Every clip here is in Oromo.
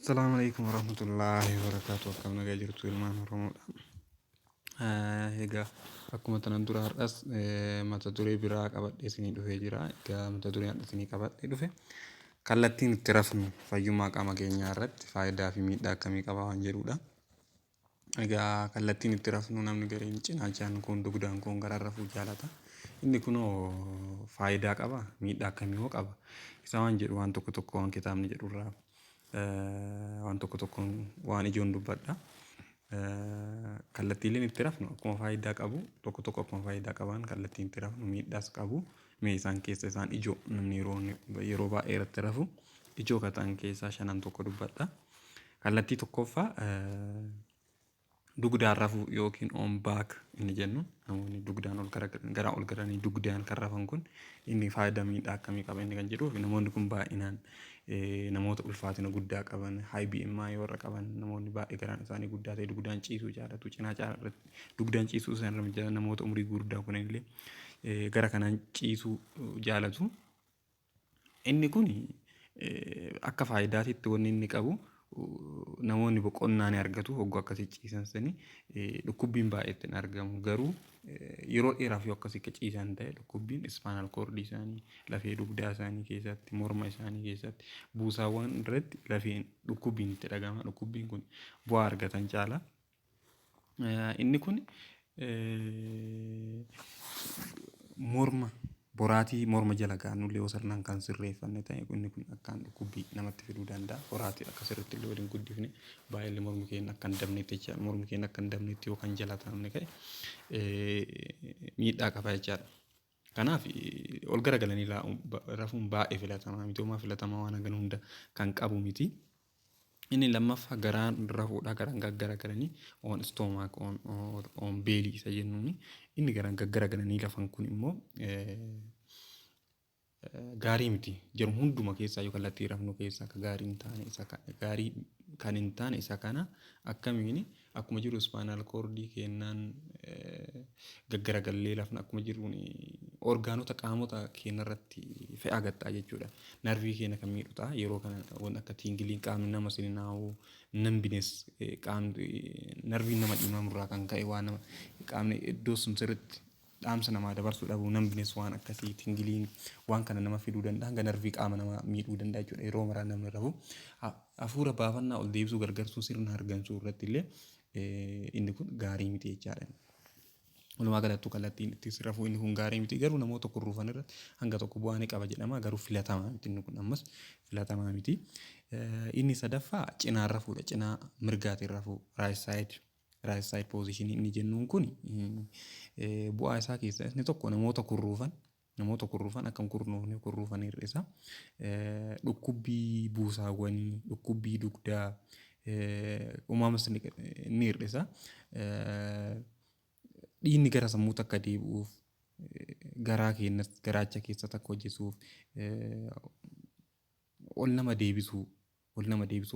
Assalamualaikum warahmatullahi wabarakatuh. Akkam nagaa jirtu ilmaan Oromoodha. Egaa akkuma tanan dura har'as mata duree biraa qabadhee isinii dhufee jira. Egaa mata dureen har'a isinii qabadhee dhufe kallattiin itti rafnu fayyummaa qaama keenyaa irratti faayidaa fi miidhaa akkamii qaba waan jedhudha. Egaa kallattiin itti rafnu namni gareen cinaachaan kun dugdaan kun garaan rafuu jaalata. Inni kunoo faayidaa qaba miidhaa akkamii hoo qaba isa waan jedhu waan tokko waan kitaabni jedhurraa waan tokko waan ijoon dubbadha. Kallattiileen itti rafnu akkuma faayidaa qabu tokko akkuma faayidaa qaban kallattiin itti rafnu miidhaas qabu. Mee isaan keessa isaan ijoo namni yeroo baay'ee irratti rafu ijoo kataan keessaa shanan tokko dubbadha. Kallattii tokkoffaa dugdaan rafuu yookiin on baak inni jennu namoonni dugdaan garaa ol garanii dugdaan kan rafan kun inni faayidaa miidhaa akkamii qaba inni kan jedhuuf namoonni kun baay'inaan namoota ulfaatina guddaa qaban high BMI warra qaban namoonni baay'ee garaan isaanii guddaa ta'e dugdaan ciisuu jaalatu cinaa caalatti dugdaan ciisuu isaan irra mijata namoota umurii guddaa kun illee gara kanaan ciisuu jaalatu. Inni kun akka faayidaatitti wanni inni qabu namoonni boqonnaa ni argatu hogguu akkasii ciisan sani dhukkubbiin baay'eetti hin argamu garuu yeroo dheeraaf yoo akkasii ciisan ta'e dhukkubbiin ispaanal koordii isaanii lafee dugdaa isaanii keessatti morma isaanii keessatti buusaawwan irratti lafeen dhukkubbiin itti dhagama dhukkubbiin kun bu'aa argatan caala. Inni kun morma boraatii morma jala gaanullee yoo sirnaan kan sirreeffanne ta'e inni kun akkaan dhukkubbii namatti fiduu danda'a. Boraatii akka sirriitti illee waliin guddifne baay'ee mormi keenya akka hin dabnetti jechaadha. Mormi keenya akka hin dabnetti yookaan jala taa'amne ka'e miidhaa qaba jechaadha. Kanaaf ol garagalanii rafuun baay'ee filatamaa miti homaa filatamaa waan hagan hunda kan qabu miti. Inni lammaffaa garaan rafuudha garaan gaggaragalanii on stomach on beelii isa jennuuni inni garaan gaggaragalanii lafan kun immoo gaarii miti jedhu hunduma keessaa yoo kallattii rafnu keessaa akka gaarii hin taane isa gaarii kan hin taane isa kana akkamiin akkuma jiru ispaanaal koordii kennaan gaggaragallee lafna akkuma jiruun orgaanota qaamota keenya irratti fe'aa gattaa jechuudha. Narvii keenya kan miidhu ta'a yeroo kana waan akka tiingiliin qaamni nama sinaawuu nambines qaamni narviin nama dhimamurraa kan ka'e waan nama qaamni iddoo sun sirriitti dhaamsa namaa dabarsuu dhabu nambines waan akkasii tiingiliin waan kana nama fiduu danda'a hanga narvii qaama namaa miidhuu danda'a jechuudha. Yeroo maraa namni rafu hafuura baafannaa ol deebisuu gargaarsuu sirna hargansuu irratti illee inni kun gaarii miti jechaadha. Walumaa galatti kallattiin itti rafuu inni kun gaarii miti garuu namoota kurruufan irratti hanga tokko bu'aa ni qaba jedhama garuu filatamaa miti inni kun ammas filatamaa miti. Inni sadaffaa cinaan rafuudha cinaa mirgaatiin rafuu right side position inni jennuun kun bu'aa isaa keessaa inni tokko namoota kurruufan akkam kurruufan hir'isa. Dhukkubbii buusaawwanii dhukkubii dugdaa uumamas ni hir'isa. Dhiigni gara sammuutti akka deebi'uuf garaacha keessatti akka hojjetuuf ol nama deebisuu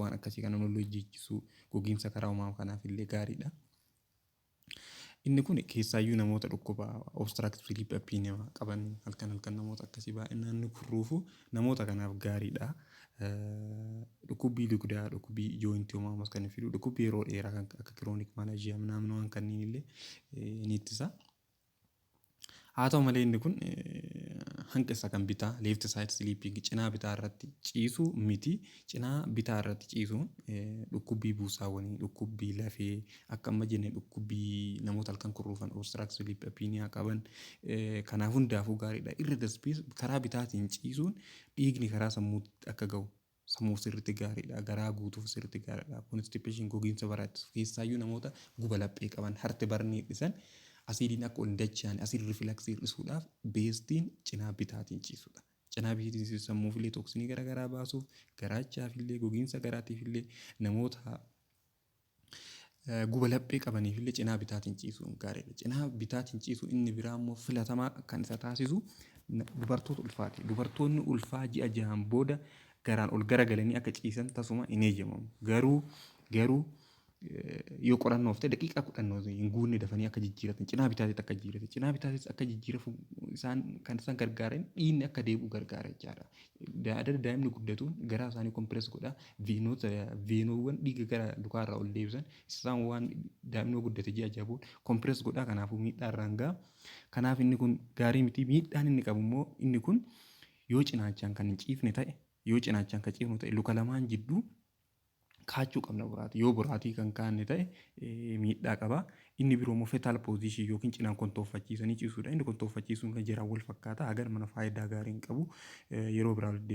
waan akkasii kana nuti hojjechisuu gogiinsa karaa uumamaa kanaaf illee gaariidha. Inni kun keessaayyuu namoota dhukkuba obstructive sleep apnea qaban halkan namoota akkasii baay'inaan ni kurruufu namoota kanaaf gaariidha. Dhukkubbii dugdaa dhukubbii joointii uumamas kan fidu dhukkubbii yeroo dheeraa kan akka kiroonik maalajiyaa naannoo kanneen illee ni ittisa. Haa ta'u malee inni kun hanqisa kan bitaa left side sleeping cinaa bitaa irratti ciisuu miti cinaa bitaa irratti ciisuun dhukkubbii buusaawwanii dhukkubbii lafee akka amma jenne dhukkubbii namoota halkan kurruufan obstructive sleep apnea qaban kanaaf hundaafuu gaariidha. Irra darbee karaa bitaatiin ciisuun dhiigni karaa sammuutti akka ga'u sammuu sirriitti gaariidha garaa guutuuf sirriitti gaariidha. Constipation gogiinsa baraatti keessaayyuu namoota guba laphee qaban harti barnii dhisan asiidiin akka ol dachaan asiid rifilaksii hir'isuudhaaf beestiin cinaa bitaatiin ciisudha. Cinaa bitaatiin sammuuf illee toksinii garaagaraa baasuuf garaachaaf illee gogiinsa garaatiif illee namoota guba laphee qabaniif illee cinaa bitaatiin ciisuun gaariidha. Cinaa bitaatiin ciisuu inni biraa immoo filatamaa kan isa taasisu dubartoota ulfaati. Dubartoonni ulfaa ji'a jahaan booda garaan ol garagalanii akka ciisan tasuma hin eeyyamamu. Garuu yoo qorannoof ta'e daqiiqaa kudhannoo hin guunne dafanii akka jijjiiratan cinaa bitaatis akka jijjiiratan cinaa bitaatis akka jijjiirafu isaan gargaaran dhiinni akka deebi'u gargaara jechaadha. Daa'imni guddatuun garaa isaanii kompirees godhaa veenoowwan dhiiga gara dukaarraa ol deebisan isaan waan daa'imni guddate ji'a jabuun kompirees godhaa kanaafuu miidhaa irraan ga'a. Kanaaf inni kun gaarii miti miidhaan inni qabu immoo inni kun yoo cinaachaan kan hin ciifne ta'e yoo cinaachaan kan ciifnu ta'e luka lamaan jidduu kaachuu qabna boraatii yoo boraatii kan kaanne ta'e miidhaa qaba. Inni biroo immoo fetal position yookiin cinaan kontooffachiisanii ciisuudha. Inni kontooffachiisuun kan jiraan wal fakkaata. Agar mana faayidaa gaarii hin qabu yeroo biraa deebina.